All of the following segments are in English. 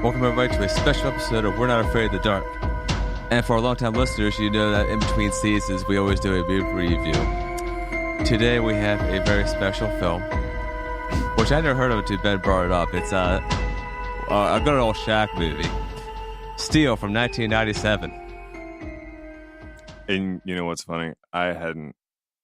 Welcome everybody to a special episode of We're Not Afraid of the Dark. And for our longtime listeners, you know that in between seasons, we always do a movie review. Today we have a very special film, which I never heard of until Ben brought it up. It's a good old Shaq movie, Steel from 1997. And you know what's funny? I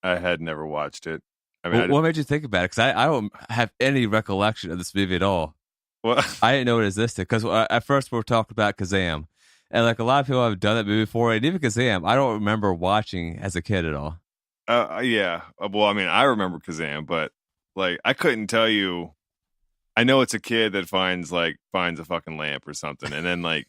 had never watched it. I mean, What made you think about it? Because I don't have any recollection of this movie at all. Well, I didn't know it existed because at first we were talking about Kazam, and like a lot of people have done that movie before, and even Kazam, I don't remember watching as a kid at all. yeah. Well, I mean, I remember Kazam, but like, I couldn't tell you. I know it's a kid that finds a fucking lamp or something, and then like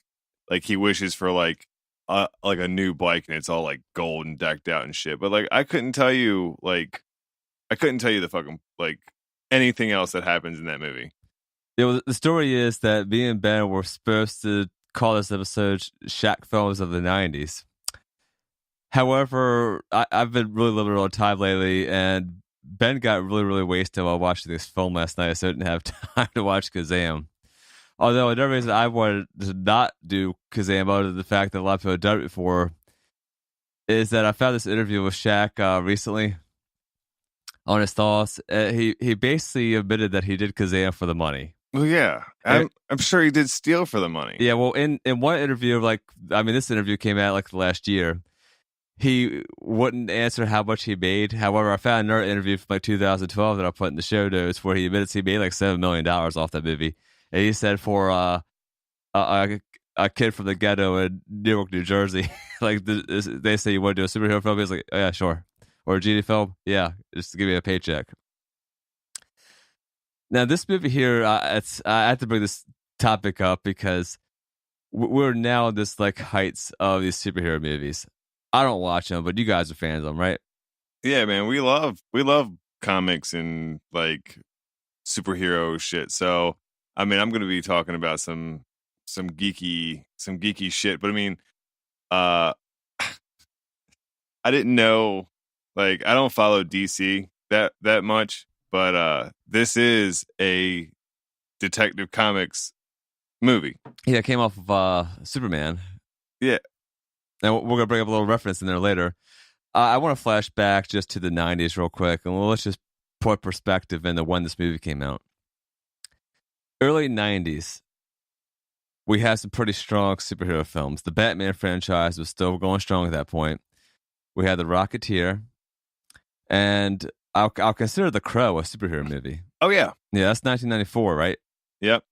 he wishes for like a new bike, and it's all like gold and decked out and shit. But like, I couldn't tell you the fucking like anything else that happens in that movie. Yeah, well, the story is that me and Ben were supposed to call this episode Shaq Films of the 90s. However, I've been really limited on time lately, and Ben got really, really wasted while watching this film last night, so I didn't have time to watch Kazam. Although another reason I wanted to not do Kazam, other than the fact that a lot of people have done it before, is that I found this interview with Shaq recently on his thoughts. He basically admitted that he did Kazam for the money. Well, yeah, I'm sure he did steal for the money. Yeah, well, in one interview, this interview came out like last year. He wouldn't answer how much he made. However, I found another interview from like 2012 that I put in the show notes where he admits he made like $7 million off that movie. And he said for a kid from the ghetto in Newark, New Jersey, like they say you want to do a superhero film, he's like, oh, yeah, sure. Or a genie film, yeah, just to give me a paycheck. Now, this movie here, I have to bring this topic up because we're now in this like heights of these superhero movies. I don't watch them, but you guys are fans of them, right? Yeah, man, we love comics and like superhero shit. So, I mean, I'm going to be talking about some geeky shit. But I mean, I didn't know, like, I don't follow DC that much. But this is a Detective Comics movie. Yeah, it came off of Superman. Yeah. And we're going to bring up a little reference in there later. I want to flash back just to the 90s real quick, and let's just put perspective into when this movie came out. Early 90s, we had some pretty strong superhero films. The Batman franchise was still going strong at that point. We had The Rocketeer, and I'll consider The Crow a superhero movie. Oh, yeah. Yeah, that's 1994, right? Yep.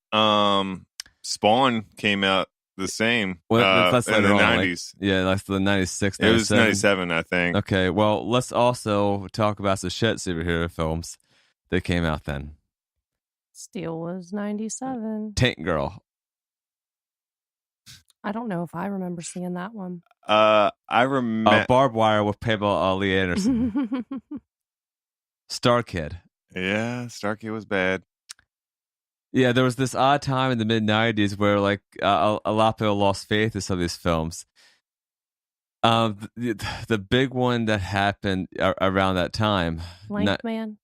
Spawn came out the same that's in the 90s. Like, yeah, that's the 96, 97. It was 97, I think. Okay, well, let's also talk about some shit superhero films that came out then. Steel was 97. Tank Girl. I don't know if I remember seeing that one. I remember Barbed Wire with Pamela Lee Anderson. Star Kid. Yeah, Star Kid was bad. Yeah, there was this odd time in the mid-90s where like a lot of people lost faith in some of these films. The big one that happened around that time. Man?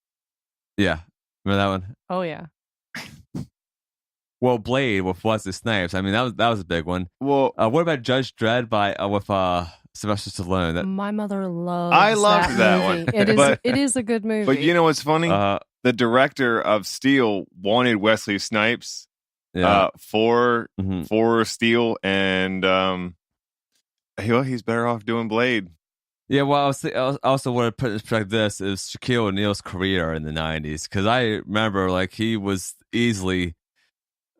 Yeah. Remember that one? Oh, yeah. Well, Blade with Wesley Snipes. I mean, that was a big one. Well, what about Judge Dredd with Sylvester Stallone? My mother loves I loved that movie. one. It is a good movie. But you know what's funny? The director of Steel wanted Wesley Snipes for Steel, and he's better off doing Blade. Yeah, well, I also want to put in perspective this is Shaquille O'Neal's career in the 90s, because I remember like he was easily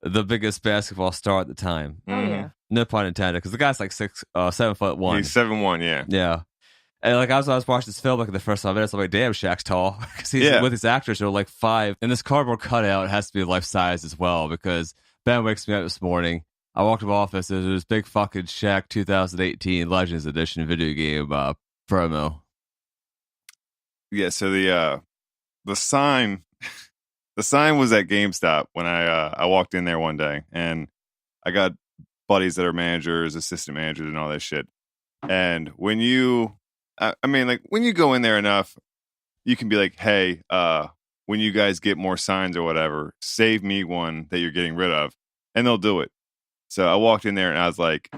the biggest basketball star at the time. Oh, yeah. No pun intended, because the guy's like 7'1". He's 7'1", yeah. Yeah. And like I was watching this film like the first 5 minutes, I'm like, damn, Shaq's tall. Because he's with his actors who are like 5. And this cardboard cutout has to be life size as well, because Ben wakes me up this morning. I walked to my office, there's this big fucking Shaq 2018 Legends Edition video game promo. Yeah, so the sign was at GameStop when I walked in there one day, and I got buddies that are managers, assistant managers, and all that shit. And when you go in there enough, you can be like, hey, when you guys get more signs or whatever, save me one that you're getting rid of, and they'll do it. So I walked in there and I was like,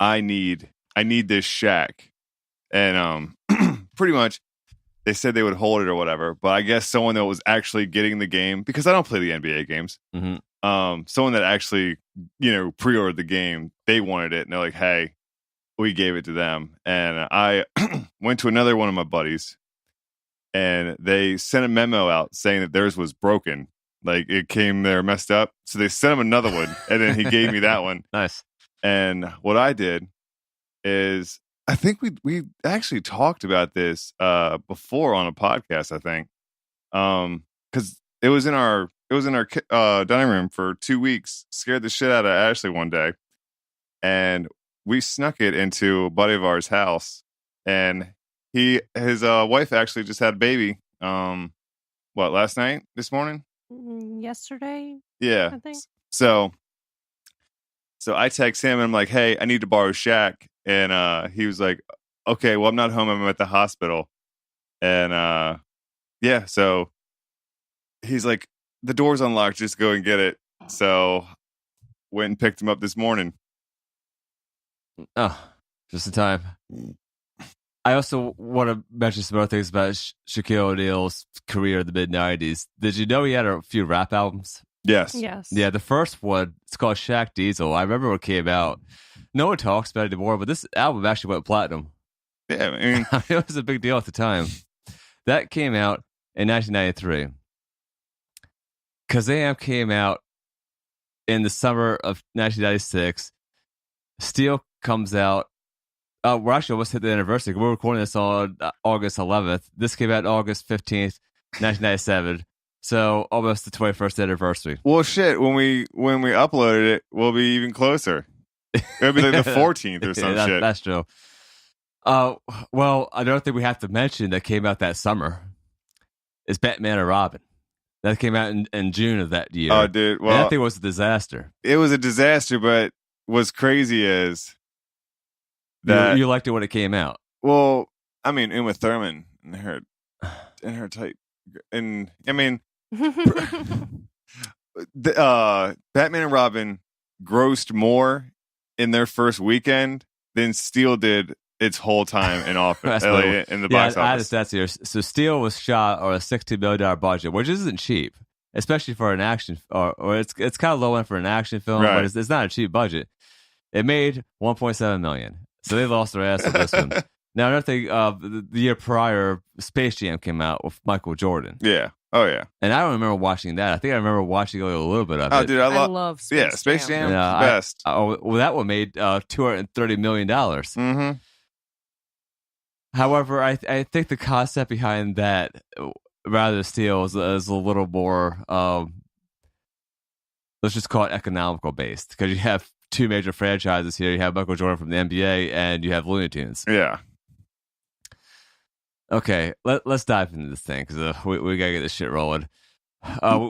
I need this Shaq. And pretty much they said they would hold it or whatever. But I guess someone that was actually getting the game, because I don't play the NBA games. Mm-hmm. Someone that actually, pre-ordered the game, they wanted it. And they're like, hey, we gave it to them. And I went to another one of my buddies and they sent a memo out saying that theirs was broken. Like it came there messed up. So they sent him another one and then he gave me that one. Nice. And what I did is, I think we actually talked about this before on a podcast, I think. Cuz it was in our dining room for 2 weeks. Scared the shit out of Ashley one day. And we snuck it into a buddy of ours' house, and his wife actually just had a baby. Last night? This morning? Yesterday? Yeah. I think. So I text him and I'm like, hey, I need to borrow Shaq. And he was like, okay, well, I'm not home. I'm at the hospital. And so he's like, the door's unlocked. Just go and get it. So went and picked him up this morning. Oh, just in time. I also want to mention some other things about Shaquille O'Neal's career in the mid-'90s. Did you know he had a few rap albums? Yes. Yeah, the first one, it's called Shaq Diesel. I remember when it came out. No one talks about it anymore, but this album actually went platinum. Yeah, I mean, it was a big deal at the time. That came out in 1993. Kazam came out in the summer of 1996. Steel comes out. We're actually almost hit the anniversary. We're recording this on August 11th. This came out August 15th, 1997. So almost the 21st anniversary. Well, shit. When we uploaded it, we'll be even closer. It'll be like the 14th or some shit. That's true. Well, another thing we have to mention that came out that summer is Batman and Robin. That came out in June of that year. Oh, dude. Well, and that thing was a disaster. It was a disaster, but what's crazy is that you liked it when it came out. Well, I mean, Uma Thurman and her type, and I mean, Batman and Robin grossed more in their first weekend than Steel did its whole time in office in the box office. I had stats here. So Steel was shot on a $16 million budget, which isn't cheap, especially for an action, or it's kind of low end for an action film, right. But it's not a cheap budget. It made $1.7 million, so they lost their ass on this one. Now another thing, the year prior, Space Jam came out with Michael Jordan. Yeah. Oh yeah. And I don't remember watching that. I think I remember watching a little bit of it. Oh, dude, I love Space Jam. Space Jam. Yeah, best. That one made $230 million. Mm-hmm. However, I think the concept behind that, rather than Steel, is a little more, let's just call it economical based, because you have two major franchises here. You have Michael Jordan from the NBA, and you have Looney Tunes. Yeah. Okay, let's dive into this thing, because we gotta get this shit rolling.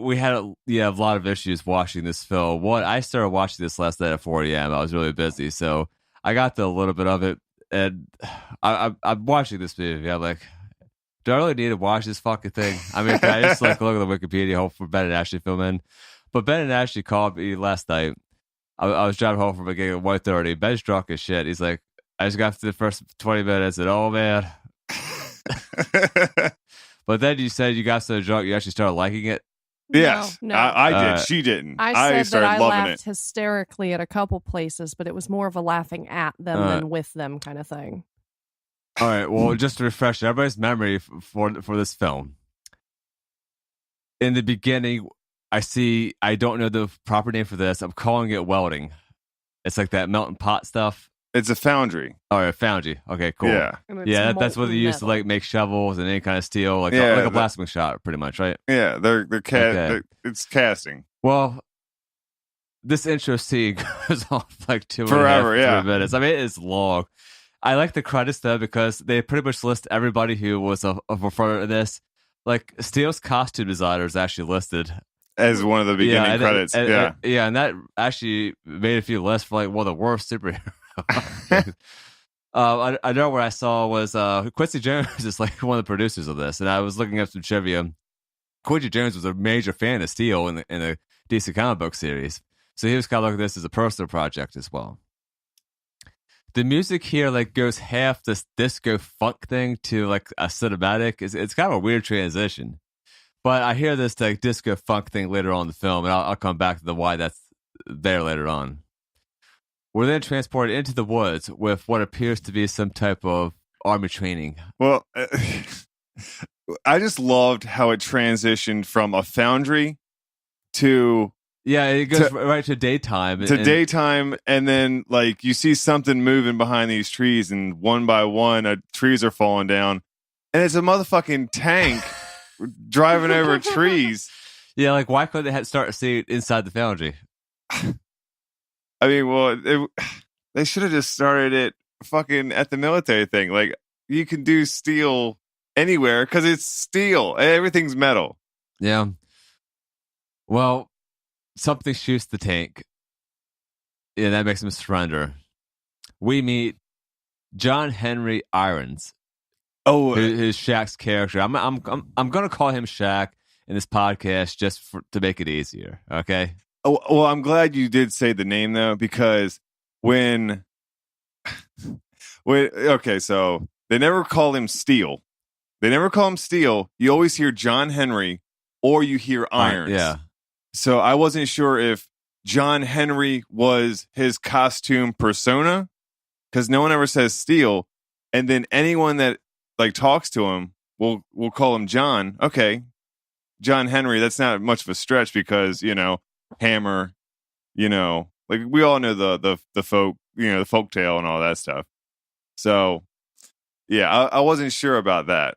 We had a lot of issues watching this film. One, I started watching this last night at 4 a.m. I was really busy, so I got a little bit of it, and I'm watching this movie. I'm like, do I really need to watch this fucking thing? I mean, can I just look at the Wikipedia, hope for Ben and Ashley film in? But Ben and Ashley called me last night. I was driving home from a gig at 1:30. Ben's drunk as shit. He's like, I just got through the first 20 minutes, and oh man. But then you said you got so drunk you actually started liking it. Yes, no. I did. She didn't. I said that I loving laughed hysterically at a couple places, but it was more of a laughing at them than with them kind of thing. All right. Well, just to refresh everybody's memory for this film. In the beginning, I don't know the proper name for this. I'm calling it welding. It's like that melting pot stuff. It's a foundry. Oh, a foundry. Okay, cool. Yeah, that's what they used to like make shovels and any kind of steel, like a blasting shot, pretty much, right? Yeah, it's casting. Well, this intro scene goes on like 2 minutes. I mean, it's long. I like the credits though, because they pretty much list everybody who was a front of this. Like Steel's costume designer is actually listed as one of the beginning credits. And that actually made a few lists for like one of the worst superheroes. I know what I saw was Quincy Jones is like one of the producers of this, and I was looking up some trivia. Quincy Jones was a major fan of Steel in the DC comic book series, So he was kind of looking at this as a personal project as well. The music here like goes half this disco funk thing to like a cinematic. It's kind of a weird transition. But I hear this like disco funk thing later on in the film, and I'll come back to the why that's there later on. We're then transported into the woods with what appears to be some type of army training. Well, I just loved how it transitioned from a foundry to it goes right to daytime. Daytime, and then like you see something moving behind these trees, and one by one, trees are falling down, and it's a motherfucking tank driving over trees. Yeah, like why couldn't they start a scene inside the foundry? I mean, well, they should have just started it fucking at the military thing. Like, you can do steel anywhere because it's steel. Everything's metal. Yeah. Well, something shoots the tank. Yeah, that makes him surrender. We meet John Henry Irons. Oh, who's Shaq's character. I'm gonna call him Shaq in this podcast just to make it easier. Okay. Oh, well, I'm glad you did say the name though, because when okay, so they never call him Steel. They never call him Steel. You always hear John Henry or you hear Irons. Yeah. So I wasn't sure if John Henry was his costume persona, because no one ever says Steel, and then anyone that like talks to him will call him John. Okay, John Henry. That's not much of a stretch because Hammer. Like we all know the folk the folk tale and all that stuff. So yeah, I wasn't sure about that.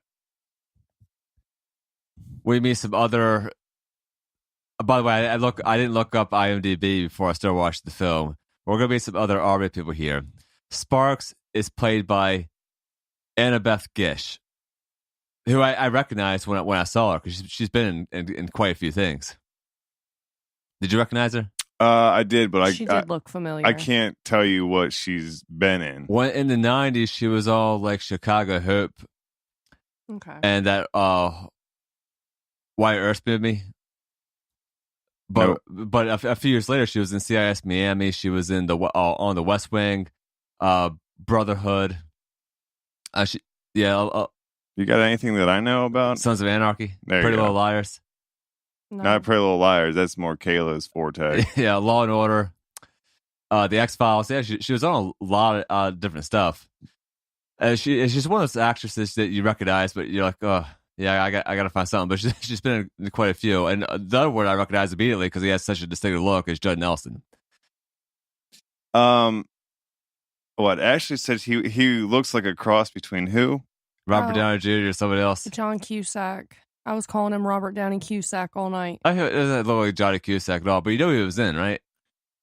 We meet some other. By the way, I didn't look up IMDb before I started watching the film. We're gonna meet some other army people here. Sparks is played by Annabeth Gish, who I recognized when I saw her because she's been in quite a few things. Did you recognize her? I did, but she did look familiar. I can't tell you what she's been in. When in the 90s, she was all like Chicago Hope. Okay. And that Why Earth Moved Me. But a few years later, she was in CIS Miami. She was in on the West Wing, Brotherhood. You got anything that I know about? Sons of Anarchy, Pretty Little Liars. No. Not Pretty Little Liars. That's more Kayla's forte. Yeah, Law and Order, The X-Files. Yeah, she was on a lot of different stuff. She's one of those actresses that you recognize, but you're like, oh, yeah, I got to find something. But she's been in quite a few. And the other one I recognize immediately because he has such a distinctive look is Judd Nelson. What Ashley said, he looks like a cross between who? Robert Downey Jr. or somebody else. John Cusack. I was calling him Robert Downey Cusack all night. I doesn't look like Johnny Cusack at all, but you know who he was in, right?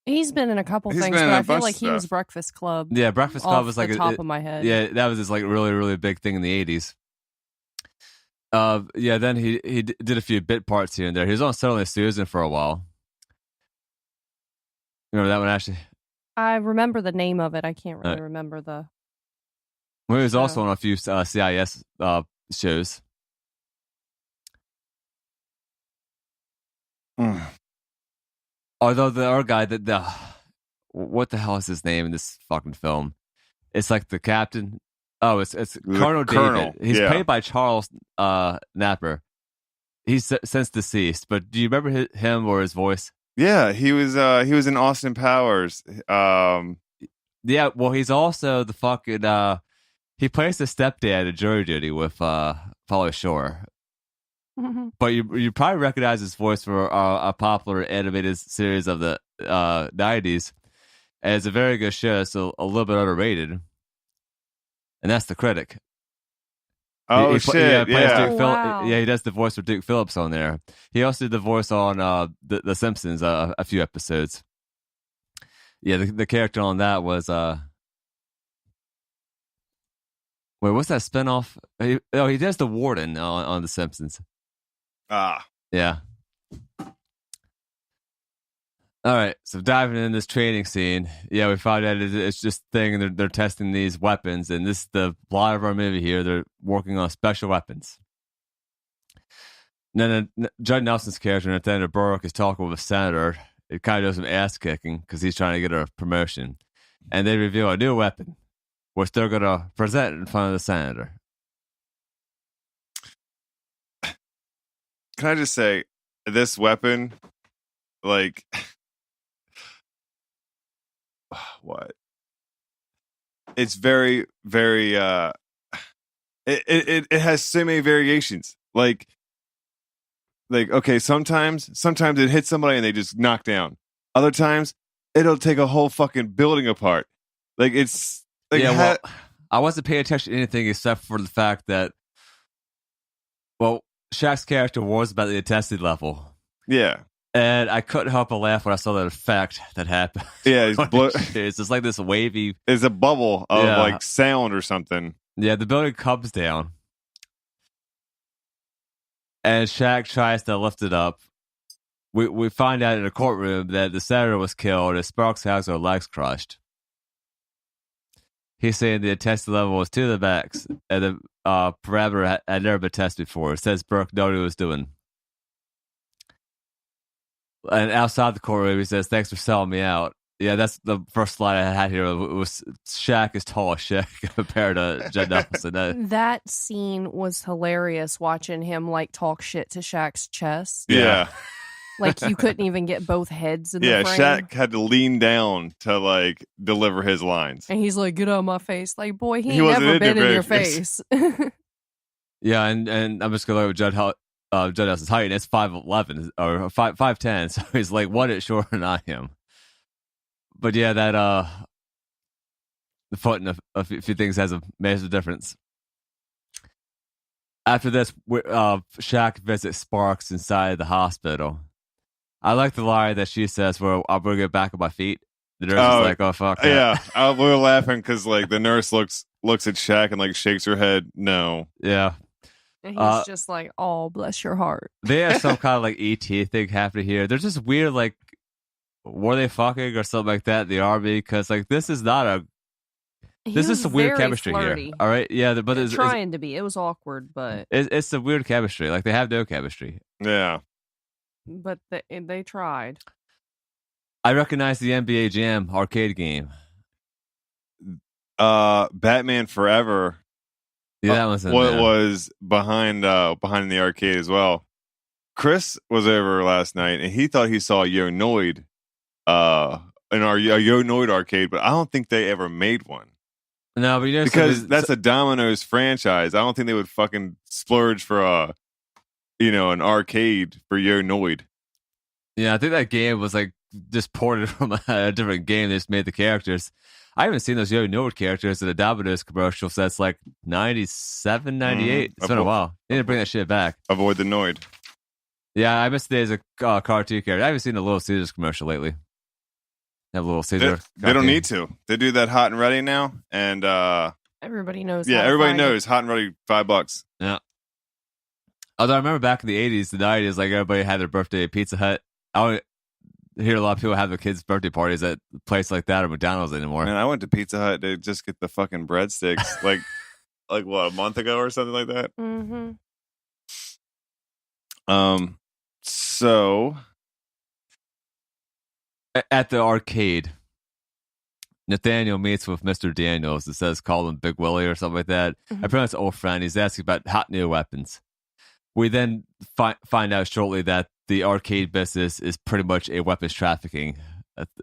He's been in a couple things, but I feel like he was Breakfast Club. Yeah, Breakfast Club was like the top of my head. Yeah, that was his like really, really big thing in the 80s. Yeah, then he did a few bit parts here and there. He was on Suddenly Susan for a while. Remember that one, Ashley? I remember the name of it. I can't really remember the. Well, he was also on a few CIS shows. Although the other guy, what the hell is his name in this fucking film? It's like the captain. Oh, it's Colonel David. He's played by Charles Napper. He's since deceased, but do you remember him or his voice? Yeah, he was in Austin Powers. Yeah, well, he's also the fucking. He plays the stepdad in Jury Duty with Pauly Shore. Mm-hmm. But you probably recognize his voice for a popular animated series of the 90s. And it's a very good show. It's a little bit underrated. And that's The Critic. Oh, shit. Wow. Yeah, he does the voice for Duke Phillips on there. He also did the voice on The Simpsons a few episodes. Yeah, the character on that was... Wait, what's that spinoff? He does the warden on The Simpsons. Yeah. All right, so diving in this training scene, yeah, we find out it's just a thing, and they're testing these weapons, and this is the plot of our movie here. They're working on special weapons. And then Judd Nelson's character, Nathaniel Burke, is talking with a senator. it kind of does some ass kicking because he's trying to get a promotion. And they reveal a new weapon, which they're going to present in front of the senator. Can I just say, this weapon, like, what? It's very, very, it has so many variations. Like, okay, sometimes it hits somebody and they just knock down. Other times, it'll take a whole fucking building apart. Like, it's like, I wasn't paying attention to anything except for the fact that, well, Shaq's character was about the intensity level. Yeah. And I couldn't help but laugh when I saw that effect that happened. Yeah, it's just like this wavy. It's a bubble of like sound or something. Yeah, the building comes down. And Shaq tries to lift it up. We find out in a courtroom that the senator was killed and Sparks has her legs crushed. He's saying the intensity level was to the max, and the parameter had never been tested before. It says Burke knew what he was doing. And outside the courtroom, he says, "Thanks for selling me out." Yeah, that's the first slide I had here. It was Shaq is tall as shit compared to Judd Nelson. That scene was hilarious, watching him like talk shit to Shaq's chest. Yeah. Like you couldn't even get both heads in the frame. Shaq had to lean down to like deliver his lines. And he's like, "Get out of my face." Like, boy, he ain't never been in your face. Yeah, and I'm just going to look at Judd Nelson's height, and it's 5'11", or 5'10", so he's like 1 inch shorter than I am. But yeah, that the foot and a few things has a massive difference. After this, Shaq visits Sparks inside the hospital. I like the line that she says, "Well, I'll bring it back on my feet." The nurse is like, "Oh fuck." Yeah, we were laughing because like the nurse looks at Shaq and like shakes her head. No. Yeah. And he's just like, "Oh, bless your heart." They have some kind of like ET thing happening here. They're just weird, like, were they fucking or something like that in the army? Because like this is not a. This is some weird chemistry flirty here. All right, yeah, but it's trying to be. It was awkward, but it's some weird chemistry. Like they have no chemistry. Yeah. But they tried. I recognize the NBA Jam arcade game. Batman Forever. Yeah, that was was behind the arcade as well. Chris was over last night and he thought he saw Yo Noid in our Yo Noid arcade, but I don't think they ever made one. No, but because that's a Domino's franchise. I don't think they would fucking splurge for an arcade for Yo Noid. Yeah, I think that game was like just ported from a different game. They just made the characters. I haven't seen those Yo Noid characters in the Domino's commercial since like 97, 98. It's been a while. They need to bring that shit back. Avoid the Noid. Yeah, I missed the days of cartoon character. I haven't seen a Little Caesars commercial lately. Have Little Caesar. They don't need to. They do that hot and ready now, and everybody knows. Yeah, everybody knows hot and ready, $5. Yeah. Although I remember back in the 80s, the 90s, like everybody had their birthday at Pizza Hut. I don't hear a lot of people have their kids' birthday parties at a place like that or McDonald's anymore. Man, I went to Pizza Hut to just get the fucking breadsticks, like what, a month ago or something like that. Mm-hmm. So at the arcade, Nathaniel meets with Mr. Daniels. It says call him Big Willie or something like that. Mm-hmm. I pronounce old friend. He's asking about hot new weapons. We then find out shortly that the arcade business is pretty much a weapons trafficking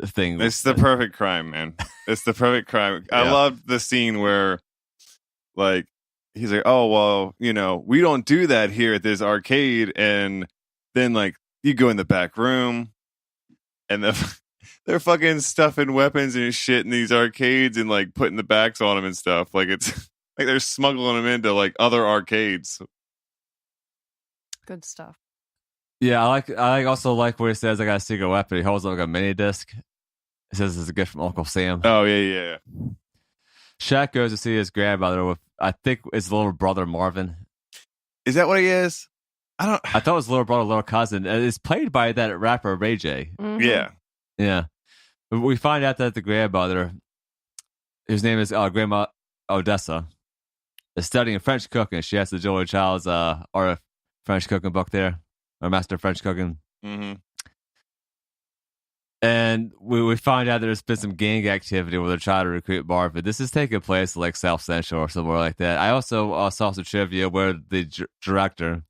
thing. It's the perfect crime, man. It's the perfect crime. I love the scene where, like, he's like, "Oh, well, we don't do that here at this arcade." And then, like, you go in the back room, and they're fucking stuffing weapons and shit in these arcades and, like, putting the backs on them and stuff. Like, it's like they're smuggling them into, like, other arcades. Good stuff. Yeah, I also like where it says I got a secret weapon. He holds up like a mini disc. It says it's a gift from Uncle Sam. Oh yeah. Shaq goes to see his grandmother with, I think, his little brother Marvin. Is that what he is? I thought it was little brother, little cousin. It's played by that rapper Ray J. Mm-hmm. Yeah. But we find out that the grandmother, whose name is Grandma Odessa, is studying French cooking. She has the Julia Child's art of French cooking book there. Or Master of French Cooking. Mm-hmm. And we find out there's been some gang activity where they're trying to recruit Marvin. This is taking place like South Central or somewhere like that. I also saw some trivia where the director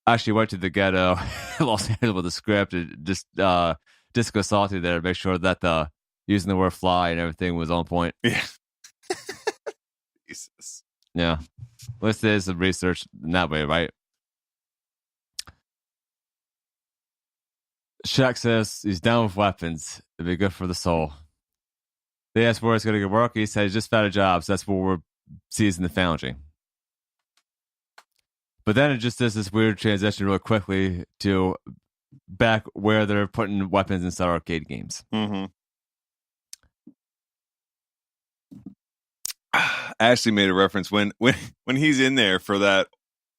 actually went to the ghetto in Los Angeles with the script and just disco salty there to make sure that the using the word fly and everything was on point. Yeah. Jesus. Yeah. Let's do some research in that way, right? Shaq says he's down with weapons. It'd be good for the soul. They asked where it's going to get work. He said he's just found a job, so that's where we're seizing the foundry. But then it just does this weird transition real quickly to back where they're putting weapons inside arcade games. Mm-hmm. Ashley made a reference when he's in there for that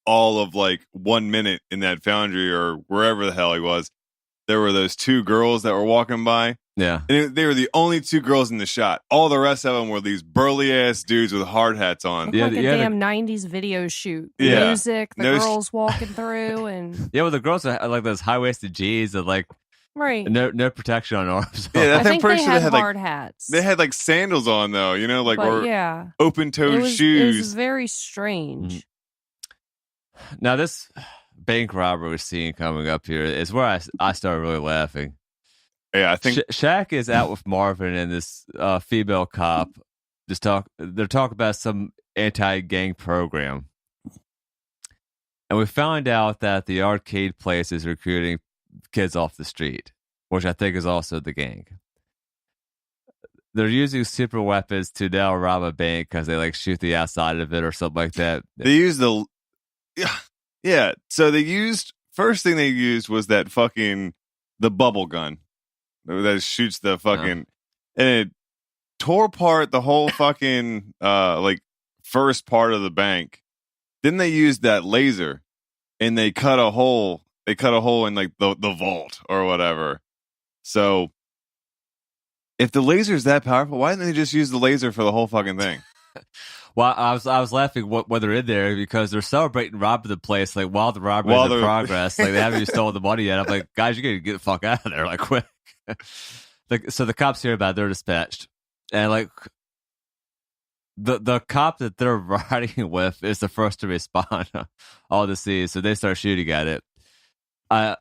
all of like 1 minute in that foundry or wherever the hell he was. There were those two girls that were walking by. Yeah. And they were the only two girls in the shot. All the rest of them were these burly ass dudes with hard hats on. Like a damn 90s video shoot. The Yeah. music, the girls walking through, and yeah, well, the girls are like those high waisted jeans and like right. No protection on arms. Yeah, I think they had had hard like hats. they had like sandals on though, you know, like But or yeah, open toed it was shoes. very strange. Now this bank robbery scene coming up here is where I started really laughing. Yeah, I think Shaq is out with Marvin and this female cop. They're talking about some anti-gang program, and we found out that the arcade place is recruiting kids off the street, which I think is also the gang. They're using super weapons to now rob a bank because they like shoot the outside of it or something like that. they used yeah. So first thing they used was that the bubble gun that shoots the fucking and it tore apart the whole fucking like first part of the bank. Then they used that laser and they cut a hole. They cut a hole in like the vault or whatever. So if the laser is that powerful, why didn't they just use the laser for the whole fucking thing? Well, I was laughing when they're in there because they're celebrating robbing the place like while the robbery is in progress. Like they haven't even stolen the money yet. I'm like, guys, you gotta get the fuck out of there, like quick. So the cops hear about it, they're dispatched, and like the cop that they're riding with is the first to respond all the scene, so they start shooting at it. The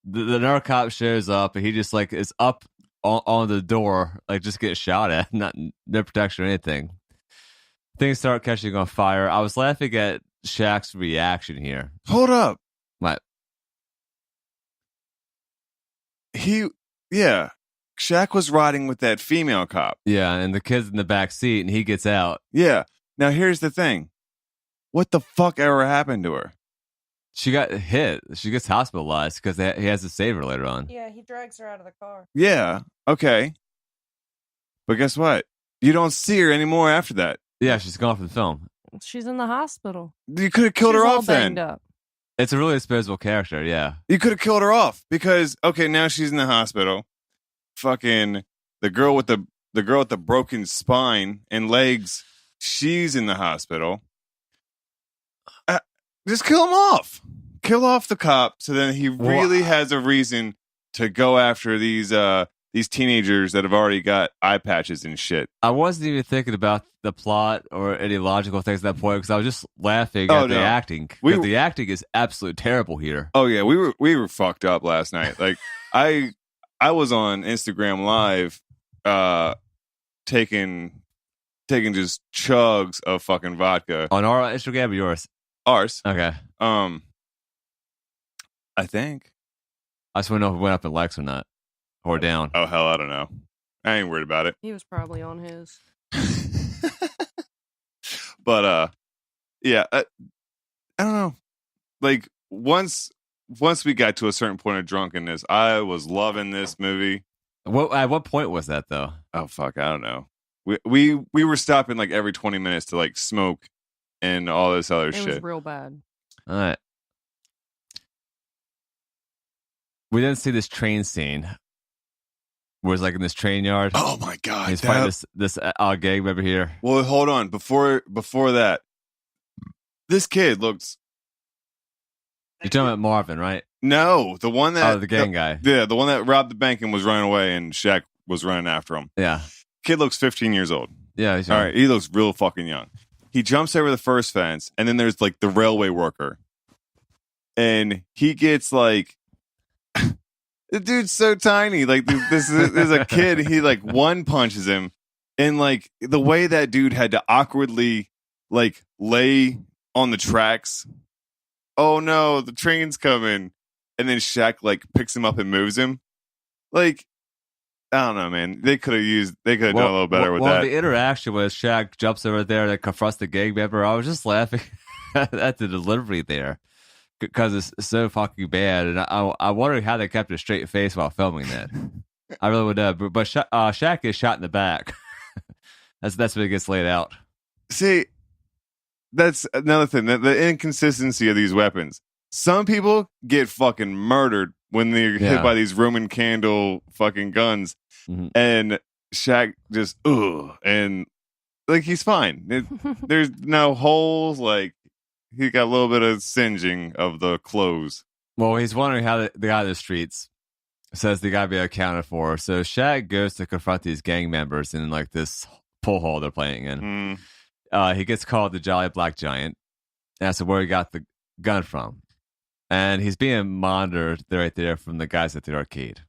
another cop shows up and he just like is up on the door, like just get shot at, not no protection or anything. Things start catching on fire. I was laughing at Shaq's reaction here. Hold up. What? Shaq was riding with that female cop. Yeah, and the kid's in the back seat and he gets out. Yeah. Now here's the thing. What the fuck ever happened to her? She got hit. She gets hospitalized because he has to save her later on. Yeah, he drags her out of the car. Yeah. Okay. But guess what? You don't see her anymore after that. Yeah, she's gone from the film. She's in the hospital. You could have killed her all off then. banged up. It's a really disposable character, yeah. You could have killed her off because okay, now she's in the hospital. Fucking the girl with the broken spine and legs, she's in the hospital. Just kill him off. Kill off the cop so then he really has a reason to go after these teenagers that have already got eye patches and shit. I wasn't even thinking about the plot or any logical things at that point because I was just laughing at the acting. Because the acting is absolutely terrible here. Oh yeah, we were fucked up last night. Like I was on Instagram Live taking just chugs of fucking vodka. On our Instagram or yours? Ours. Okay. I think. I just want to know if it went up in likes or not. Or down. Oh, hell, I don't know. I ain't worried about it. He was probably on his. But, yeah, I don't know. Like, once we got to a certain point of drunkenness, I was loving this movie. At what point was that, though? Oh, fuck, I don't know. We were stopping, like, every 20 minutes to, like, smoke and all this other shit. It was real bad. All right. We didn't see this train scene. Where it's like in this train yard. Oh my god! He's fighting this gang over here. Well, hold on. Before that, this kid looks You're talking about Marvin, right? No, the one that the gang guy. Yeah, the one that robbed the bank and was running away, and Shaq was running after him. Yeah. Kid looks 15 years old. Yeah, he's all young. right. He looks real fucking young. He jumps over the first fence, and then there's like the railway worker, and he gets like. The dude's so tiny. Like there's a kid. He like one punches him, and like the way that dude had to awkwardly like lay on the tracks. Oh no, the train's coming, and then Shaq like picks him up and moves him. Like I don't know, man. They could have done a little better with that. The interaction was Shaq jumps over there and confronts the gang member. I was just laughing at the delivery there. Because it's so fucking bad, and I wonder how they kept a straight face while filming that. I really would know, but Shaq is shot in the back. that's what it gets laid out. See, that's another thing. The inconsistency of these weapons. Some people get fucking murdered when they're hit by these Roman candle fucking guns, and Shaq just and like he's fine. There's no holes, like. He got a little bit of singeing of the clothes. Well, he's wondering how the guy in the streets says they gotta be accounted for. So Shaq goes to confront these gang members in like this pool hall they're playing in. He gets called the Jolly Black Giant. Asks where he got the gun from. And he's being monitored right there from the guys at the arcade.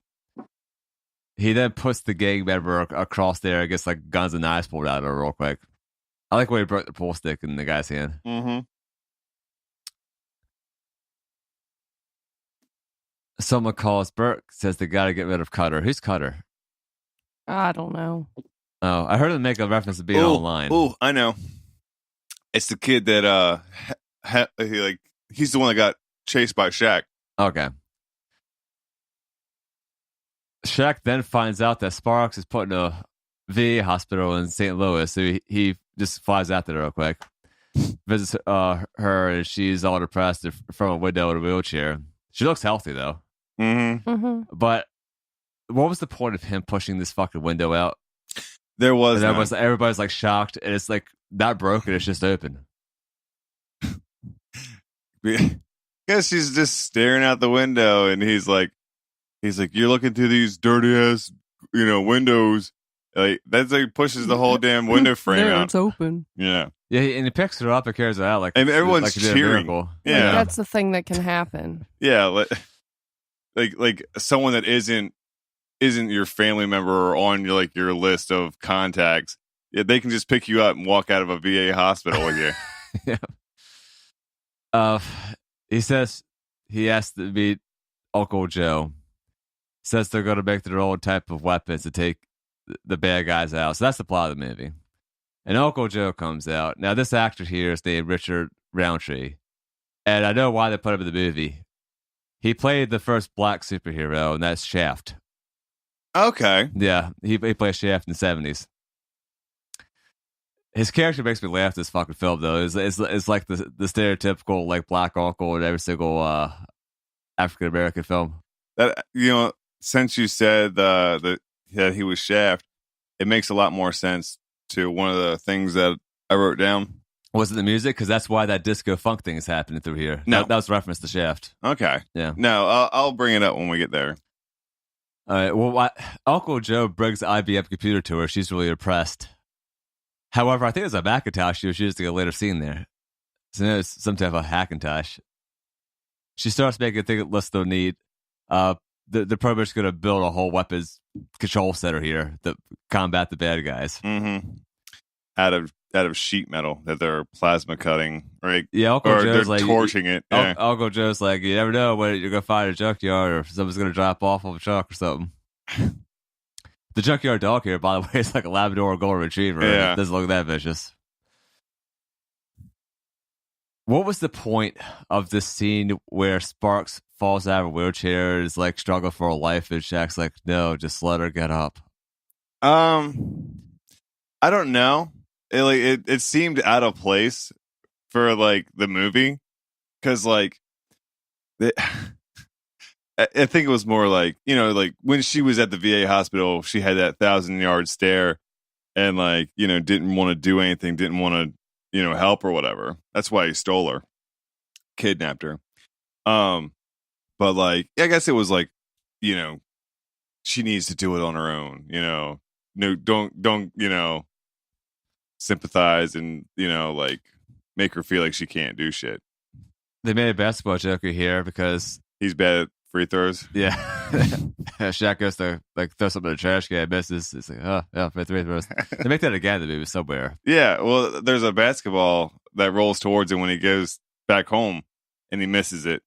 He then puts the gang member across there and gets like guns and knives pulled out of her real quick. I like where he broke the pool stick in the guy's hand. Someone calls Burke, says they got to get rid of Cutter. Who's Cutter? I don't know. Oh, I heard him make a reference to being online. Oh, I know. It's the kid that he's the one that got chased by Shaq. Okay. Shaq then finds out that Sparks is put in a VA hospital in St. Louis, so he just flies out there real quick, visits her, and she's all depressed from a window in a wheelchair. She looks healthy though. But what was the point of him pushing this fucking window out? There was everybody's like shocked, and it's like not broken; it's just open. Guess she's just staring out the window, and he's like, "You're looking through these dirty ass, windows." Like that's like pushes the whole damn window frame out. It's open. Yeah, and he picks her up and carries her out like, and everyone's like cheering. Yeah, that's the thing that can happen. Yeah, like someone that isn't your family member or on your list of contacts. Yeah, they can just pick you up and walk out of a VA hospital with you. Yeah. He says he has to meet Uncle Joe. Says they're going to make their own type of weapons to take the bad guys out. So that's the plot of the movie. And Uncle Joe comes out. Now, this actor here is named Richard Roundtree. And I know why they put him in the movie. He played the first black superhero, and that's Shaft. Okay. Yeah, he played Shaft in the 70s. His character makes me laugh this fucking film, though. It's like the stereotypical like black uncle in every single African-American film. That since you said that he was Shaft, it makes a lot more sense to one of the things that I wrote down. Was it the music? Because that's why that disco funk thing is happening through here. No. That was reference to Shaft. Okay. Yeah. No, I'll bring it up when we get there. All right. Well, Uncle Joe brings the IBM computer to her. She's really impressed. However, I think it was a Macintosh she was using a later scene there. So it's some type of Hackintosh. She starts making a thing list they'll need. The program's going to build a whole weapons control center here to combat the bad guys. Out of sheet metal that they're plasma cutting, right? Yeah, Uncle Joe's they're like torching it. Yeah. Uncle Joe's like, you never know when you're gonna find a junkyard or someone's gonna drop off of a truck or something. The junkyard dog here, by the way, is like a Labrador golden retriever. Yeah. It doesn't look that vicious. What was the point of this scene where Sparks falls out of a wheelchair and is like struggling for her life, and Shaq's like, no, just let her get up? I don't know. It seemed out of place for like the movie because I think it was more like like when she was at the VA hospital, she had that 1,000-yard stare and didn't want to do anything, didn't want to help or whatever. That's why he stole her, kidnapped her. But like, I guess it was like, you know, she needs to do it on her own. You know, no, don't you know, sympathize and like make her feel like she can't do shit. They made a basketball joke here because he's bad at free throws. Yeah. Shaq goes to like throw something in the trash can, misses. It's like, oh yeah, free throws. They make that again in the movie somewhere. Yeah, well, there's a basketball that rolls towards him when he goes back home and he misses it.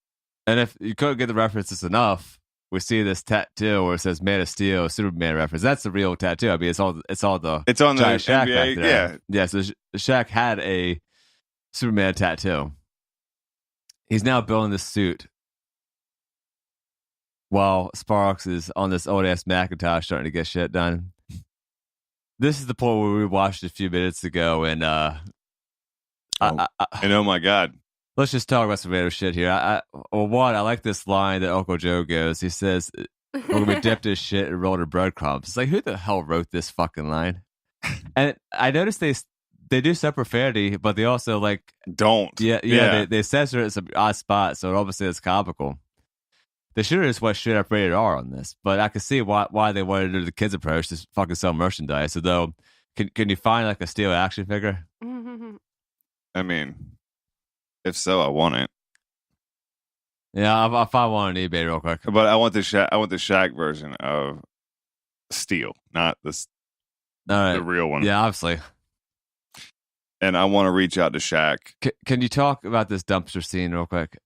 And if you couldn't get the references enough, we see this tattoo where it says Man of Steel, Superman reference. That's the real tattoo. I mean, it's on the Shaq NBA, back there. Yeah. So Shaq had a Superman tattoo. He's now building this suit while Sparks is on this old ass Macintosh starting to get shit done. This is the point where we watched a few minutes ago, and oh my god, let's just talk about some random shit here. I like this line that Uncle Joe goes. He says, "We're gonna be dipped in shit and rolled in breadcrumbs." It's like, who the hell wrote this fucking line? And I noticed they do separate profanity, but they also like don't. Yeah. They censor it in some odd spots, so obviously it's comical. They should have just went straight up rated R on this, but I can see why they wanted to do the kids approach to fucking sell merchandise. Although, can you find like a steel action figure? I mean, if so, I want it. Yeah, I'll find one on eBay real quick. But I want the Shaq version of steel, not the real one. Yeah, obviously. And I want to reach out to Shaq. Can you talk about this dumpster scene real quick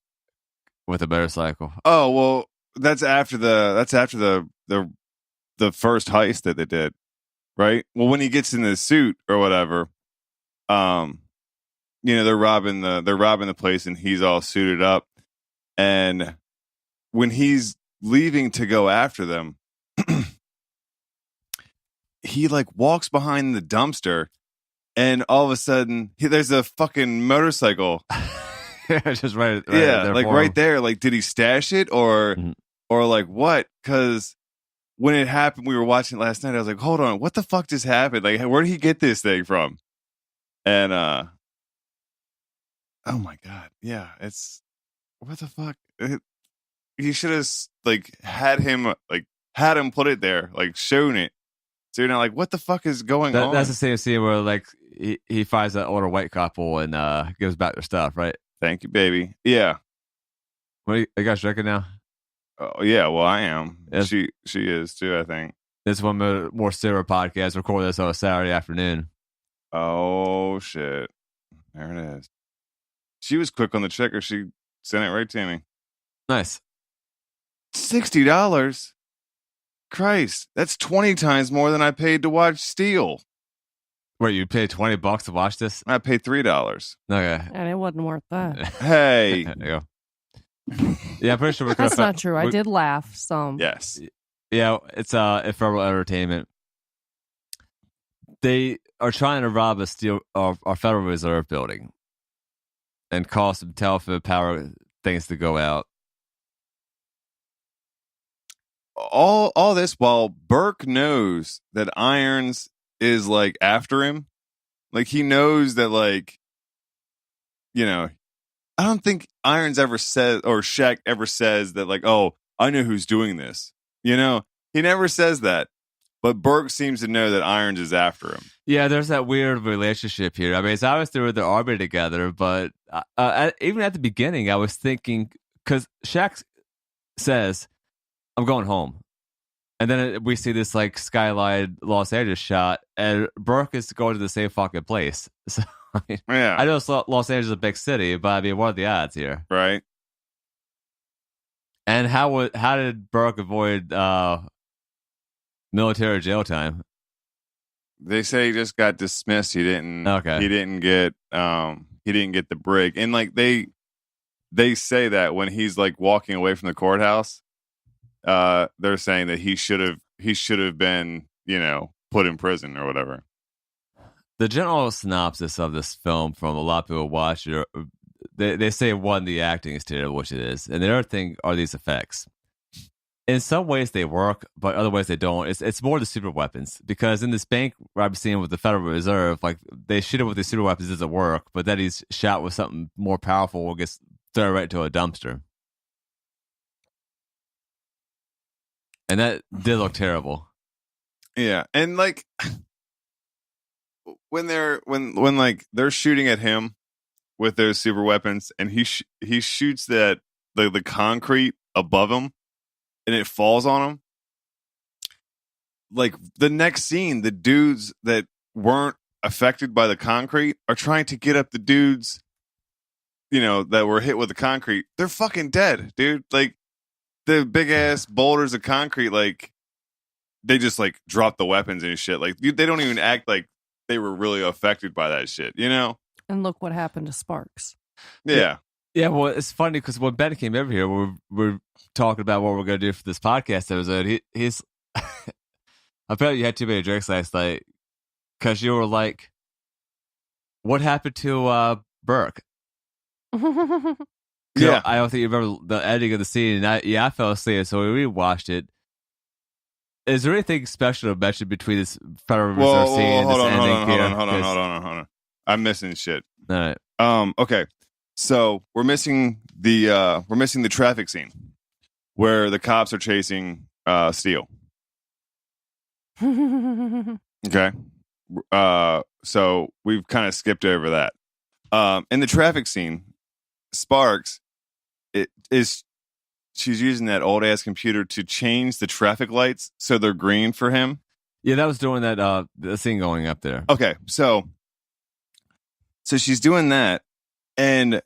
with a motorcycle? Oh well, that's after the first heist that they did, right? Well, when he gets in the suit or whatever, they're robbing the place and he's all suited up, and when he's leaving to go after them, he like walks behind the dumpster. And all of a sudden, there's a fucking motorcycle. Just right yeah, like right there. Like, did he stash it or like what? Because when it happened, we were watching it last night. I was like, hold on, what the fuck just happened? Like, where did he get this thing from? And oh my god, yeah, it's what the fuck. He should have like had him put it there, like shown it. So you're not like, what the fuck is going on? That's the same scene where like he finds that older white couple and gives back their stuff, right? Thank you, baby. Yeah. What are you guys drinking now? Oh yeah, well I am. She is too, I think. This one more sober podcast. Record this on a Saturday afternoon. Oh shit! There it is. She was quick on the checker. She sent it right to me. Nice. $60. Christ, that's 20 times more than I paid to watch Steel. Wait, you paid $20 to watch this? I paid $3. Okay. And it wasn't worth that. Hey. There you go. Yeah, I'm pretty sure that's not true. I did laugh some. Yes. Yeah, it's Ephemeral Entertainment. They are trying to rob our Federal Reserve building and cause some telephone power things to go out. All this while Burke knows that Irons is like after him. Like he knows that, like, I don't think Irons ever says, or Shaq ever says that, like, oh, I know who's doing this. He never says that. But Burke seems to know that Irons is after him. Yeah, there's that weird relationship here. I mean, it's obvious they were the army together, but even at the beginning, I was thinking, because Shaq says, I'm going home. And then we see this like skyline Los Angeles shot, and Burke is going to the same fucking place. So yeah, I know Los Angeles is a big city, but I mean, what are the odds here? Right. And how did Burke avoid military jail time? They say he just got dismissed. He didn't. Okay. He didn't get the brig. And like they say that when he's like walking away from the courthouse, they're saying that he should have been, put in prison or whatever. The general synopsis of this film from a lot of people watch it, they say one, the acting is terrible, which it is, and the other thing are these effects. In some ways they work, but other ways they don't. It's more the super weapons, because in this bank I'm seeing with the Federal Reserve, like they shoot it with the super weapons, it doesn't work, but then he's shot with something more powerful, gets thrown right into a dumpster. And that did look terrible. Yeah, and like when like they're shooting at him with those super weapons, and he shoots that the concrete above him, and it falls on him. Like the next scene, the dudes that weren't affected by the concrete are trying to get up the dudes, that were hit with the concrete. They're fucking dead, dude. Like the big ass boulders of concrete, like they just like drop the weapons and shit. Like they don't even act like they were really affected by that shit, And look what happened to Sparks. Yeah. Yeah, well, it's funny because when Ben came over here, we're talking about what we're going to do for this podcast episode. He's I felt you had too many drinks last night because you were like, what happened to Burke? Yeah. I don't think you remember the ending of the scene. And I fell asleep, so we rewatched it. Is there anything special to mention between this Federal Reserve scene and this ending? Hold on. I'm missing shit. All right. Okay. So we're missing the traffic scene where the cops are chasing Steele. Okay. So we've kind of skipped over that. In the traffic scene, Sparks, she's using that old ass computer to change the traffic lights so they're green for him. Yeah, that was doing that the scene going up there. Okay, so she's doing that, and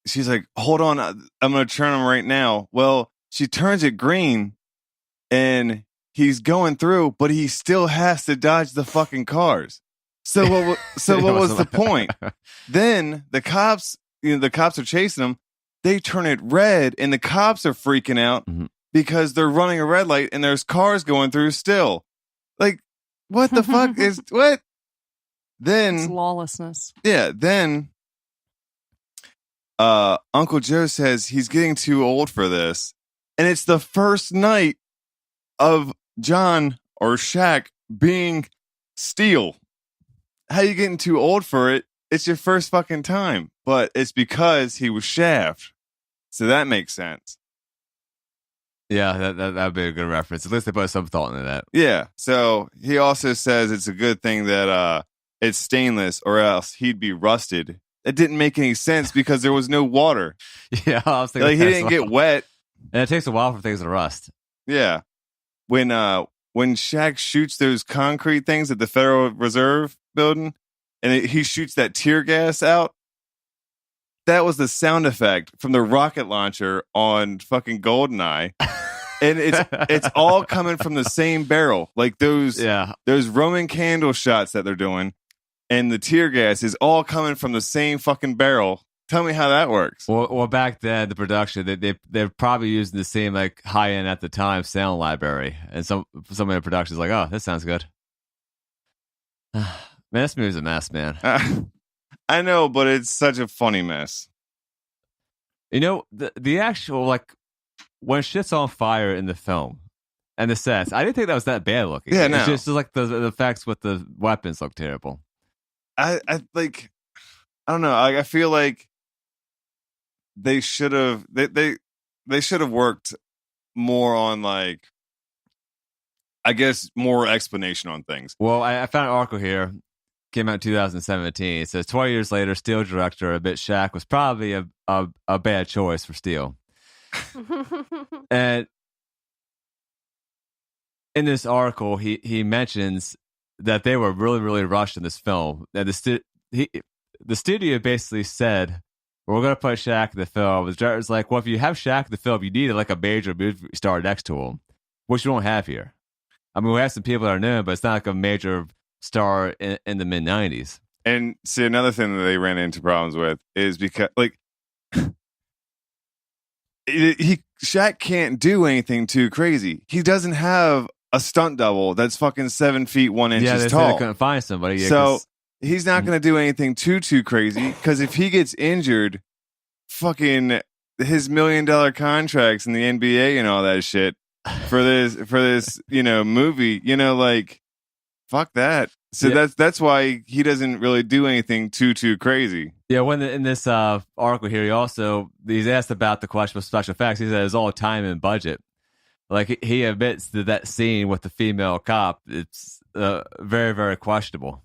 she's like, "Hold on, I'm gonna turn them right now." Well, she turns it green, and he's going through, but he still has to dodge the fucking cars. So what was the point? Then the cops are chasing him. They turn it red, and the cops are freaking out because they're running a red light, and there's cars going through still. Like, what the fuck is what? Then it's lawlessness. Yeah. Then Uncle Joe says he's getting too old for this, and it's the first night of John or Shaq being Steel. How you getting too old for it? It's your first fucking time. But it's because he was Shaft. So that makes sense. Yeah, that'd be a good reference. At least they put some thought into that. Yeah. So he also says it's a good thing that it's stainless, or else he'd be rusted. It didn't make any sense because there was no water. Yeah, I was thinking like he didn't get wet. And it takes a while for things to rust. Yeah. When Shaq shoots those concrete things at the Federal Reserve building, and he shoots that tear gas out, that was the sound effect from the rocket launcher on fucking GoldenEye. And it's all coming from the same barrel. Like those Roman candle shots that they're doing, and the tear gas is all coming from the same fucking barrel. Tell me how that works. Well, back then, the production, they're probably using the same, like, high-end at the time sound library. And some of the production's like, oh, this sounds good. Man, this movie's a mess, man. I know, but it's such a funny mess. The actual, like, when shit's on fire in the film and the sets, I didn't think that was that bad looking. Yeah, no. It's just like the effects with the weapons look terrible. I don't know. I feel like they should have they should have worked more on, like, I guess, more explanation on things. Well, I found an article here. Came out in 2017. It says 20 years later, Steel director admits Shaq was probably a bad choice for Steel. And in this article, he mentions that they were really, really rushed in this film. And the studio basically said, we're going to put Shaq in the film. The director's like, well, if you have Shaq in the film, you need like a major movie star next to him, which you don't have here. I mean, we have some people that are known, but it's not like a major star in the mid-90s. And see, another thing that they ran into problems with is because, like, Shaq can't do anything too crazy. He doesn't have a stunt double that's fucking 7 feet 1 inches they tall. said they couldn't find somebody. Yeah, so he's not going to do anything too crazy, because if he gets injured, fucking his $1 million contracts in the NBA and all that shit for this movie, like, fuck that. So that's why he doesn't really do anything too crazy. Yeah, in this article here, he's asked about the question of special effects. He said it's all time and budget. Like he admits that scene with the female cop, it's very, very questionable.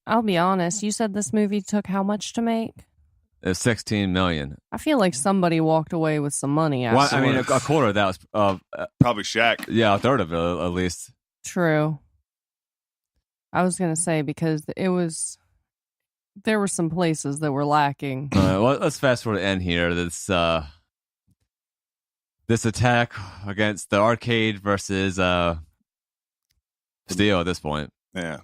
I'll be honest. You said this movie took how much to make? It's $16 million. I feel like somebody walked away with some money Well, afterwards. I mean, a quarter of that was Probably Shaq. yeah, a third of it at least. True. I was gonna say because there were some places that were lacking. Well, let's fast forward to end here. This attack against the arcade versus Steel at this point. Yeah.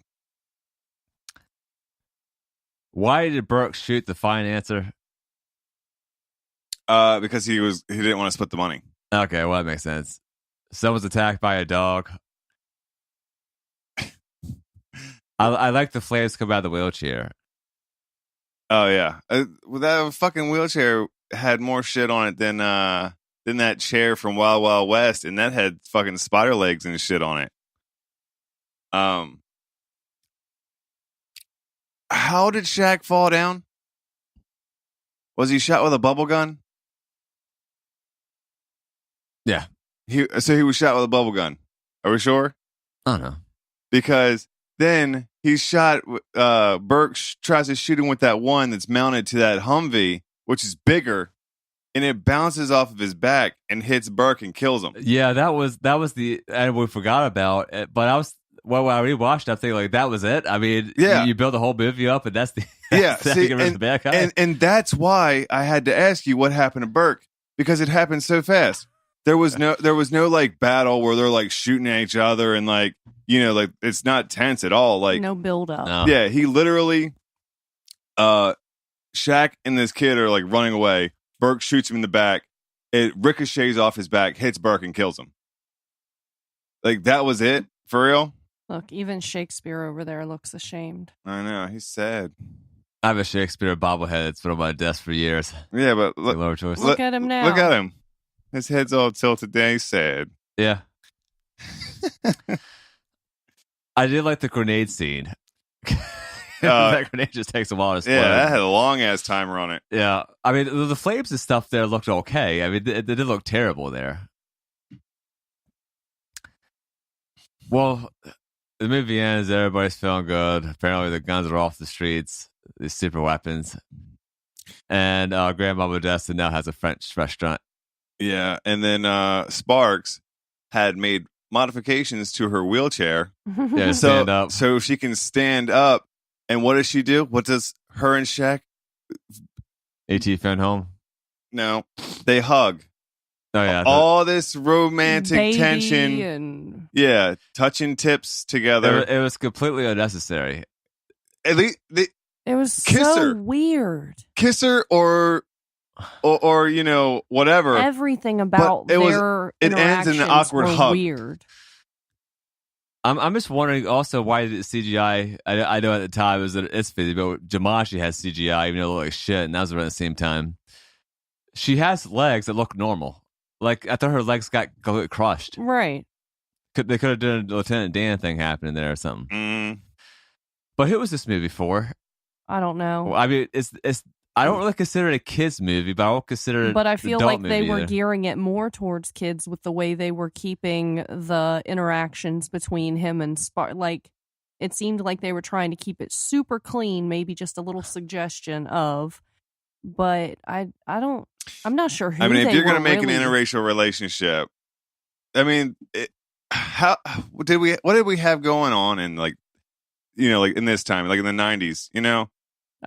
Why did Burke shoot the financer? Because he didn't want to split the money. Okay, well that makes sense. Someone's attacked by a dog. I like the flames come out of the wheelchair. Oh yeah, that fucking wheelchair had more shit on it than that chair from Wild Wild West, and that had fucking spider legs and shit on it. How did Shaq fall down? Was he shot with a bubble gun? Yeah. So he was shot with a bubble gun. Are we sure? I don't know. Because then he shot. Burke tries to shoot him with that one that's mounted to that Humvee, which is bigger, and it bounces off of his back and hits Burke and kills him. Yeah, that was the and we forgot about it. But I was when I rewatched, I'm thinking like that was it. I mean, yeah, you build the whole movie up, and that's the the bad guy. And that's why I had to ask you what happened to Burke, because it happened so fast. There was no like battle where they're like shooting at each other and like, you know, like it's not tense at all. Like no build up. No. Yeah, he literally Shaq and this kid are like running away. Burke shoots him in the back. It ricochets off his back, hits Burke and kills him. Like that was it? For real? Look, even Shakespeare over there looks ashamed. I know, he's sad. I have a Shakespeare bobblehead. It's been on my desk for years. Yeah, but Look at him now. Look at him. His head's all tilted down. He's sad. Yeah. I did like the grenade scene. That grenade just takes a while to explode. Yeah, that had a long ass timer on it. Yeah. I mean, the flames and stuff there looked okay. I mean, it did look terrible there. Well, the movie ends. Everybody's feeling good. Apparently, the guns are off the streets. These super weapons. And Grandmama Destin now has a French restaurant. Yeah, and then Sparks had made modifications to her wheelchair, stand up, so she can stand up. And what does she do? What does her and Shaq? AT phone home. No, they hug. Oh yeah, all this romantic Baby tension, and yeah, touching tips together. It was completely unnecessary. At least it was kiss so her. Weird. Kiss her or you know, whatever. Everything about it ends in an awkward hug. Weird. I'm just wondering also why did CGI? I know at the time it was it's busy, but Jumanji has CGI, even though it looked like shit, and that was around the same time. She has legs that look normal. Like I thought her legs got crushed. Right. They could have done a Lieutenant Dan thing happening there or something. Mm. But who was this movie for? I don't know. Well, I mean, it's. I don't really consider it a kids movie, but I don't consider it. But I feel like they were either. gearing it more towards kids with the way they were keeping the interactions between him and Spark. Like it seemed like they were trying to keep it super clean. Maybe just a little suggestion of. But I'm not sure who. I mean, if you're going to make an interracial relationship, I mean, what did we have going on in like, you know, like in this time, like in the 90s, you know,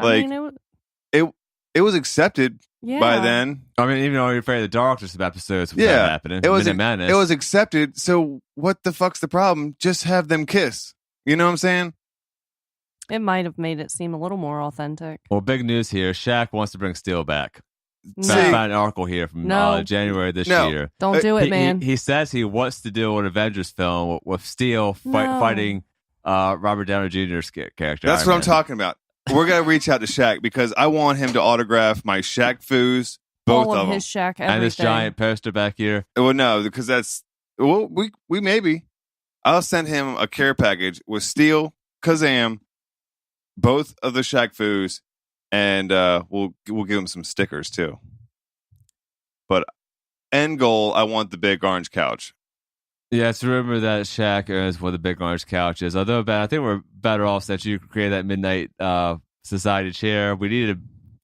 like I mean, it was accepted by then. I mean, even though you're afraid of the dark, there's some episodes with that happening. It was Madness. It was accepted. So what the fuck's the problem? Just have them kiss. You know what I'm saying? it might have made it seem a little more authentic. Well, big news here. Shaq wants to bring Steel back. No. I found an article here from January this year. Don't do it, man. He says he wants to do an Avengers film with Steel fighting Robert Downey Jr.'s character. That's what I'm talking about. We're going to reach out to Shaq because I want him to autograph my Shaq foos, both All of them. his Shaq, everything. And this giant poster back here. Well, no, because that's... Well, we maybe. I'll send him a care package with Steel, Kazam, both of the Shaq foos, and we'll give him some stickers too. But end goal, I want the big orange couch. Yeah, it's rumored that Shaq owns one of the big orange couches. Although, I think we're better off since you create that midnight society chair. We need to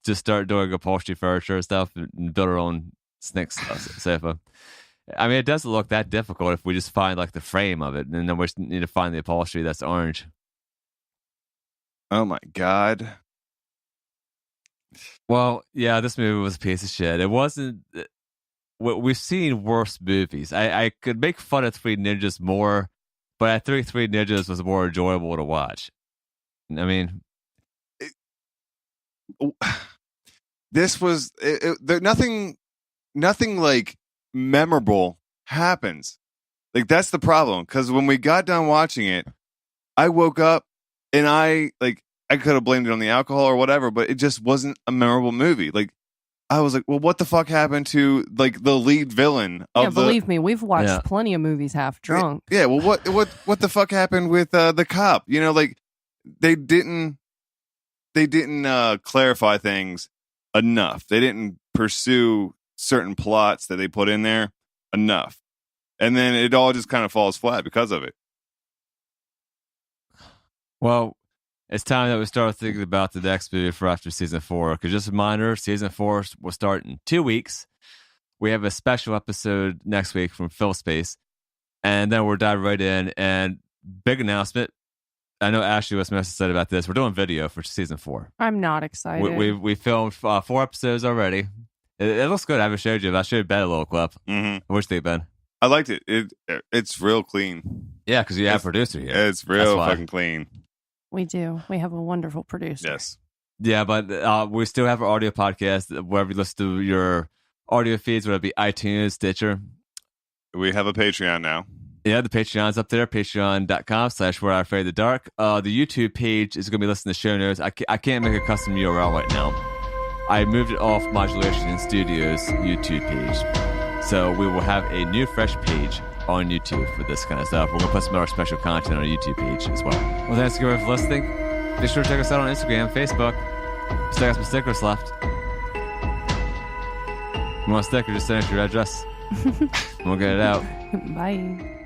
just start doing upholstery furniture and stuff and build our own Snicks sofa. I mean, it doesn't look that difficult if we just find like the frame of it, and then we just need to find the upholstery that's orange. Oh my God. Well, yeah, this movie was a piece of shit. It wasn't. We've seen worse movies. I could make fun of Three Ninjas more, but I think Three Ninjas was more enjoyable to watch. I mean, this was nothing like memorable happens. Like, that's the problem. Because when we got done watching it, I woke up and I could have blamed it on the alcohol or whatever, but it just wasn't a memorable movie. Like, I was like, well, what the fuck happened to like the lead villain of believe me, we've watched plenty of movies half drunk. Yeah, well, what the fuck happened with the cop? You know, like they didn't clarify things enough. They didn't pursue certain plots that they put in there enough. And then it all just kind of falls flat because of it. Well, it's time that we start thinking about the next movie for after season 4. Because just a reminder, season 4 will start in 2 weeks. We have a special episode next week from Phil Space. And then we'll dive right in. And big announcement. I know Ashley was most excited about this. We're doing video for season 4. I'm not excited. We filmed 4 episodes already. It looks good. I haven't showed you, but I showed Ben a little clip. Mm-hmm. What do you think, Ben? I liked it. It's real clean. Yeah, because you have a producer here. It's real fucking clean. We do. We have a wonderful producer. Yes. Yeah, but we still have our audio podcast wherever you listen to your audio feeds, whether it be iTunes, Stitcher. We have a Patreon now. Yeah, the Patreon's up there, patreon.com/werenotafraidofthedark. The YouTube page is going to be listed in the show notes. I can't make a custom URL right now. I moved it off Modulation in Studios YouTube page. So we will have a new, fresh page on YouTube for this kind of stuff. We're going to put some more special content on our YouTube page as well. Well, thanks again for listening. Be sure to check us out on Instagram, Facebook. Still got some stickers left. You want a sticker, just send us your address. We'll get it out. Bye.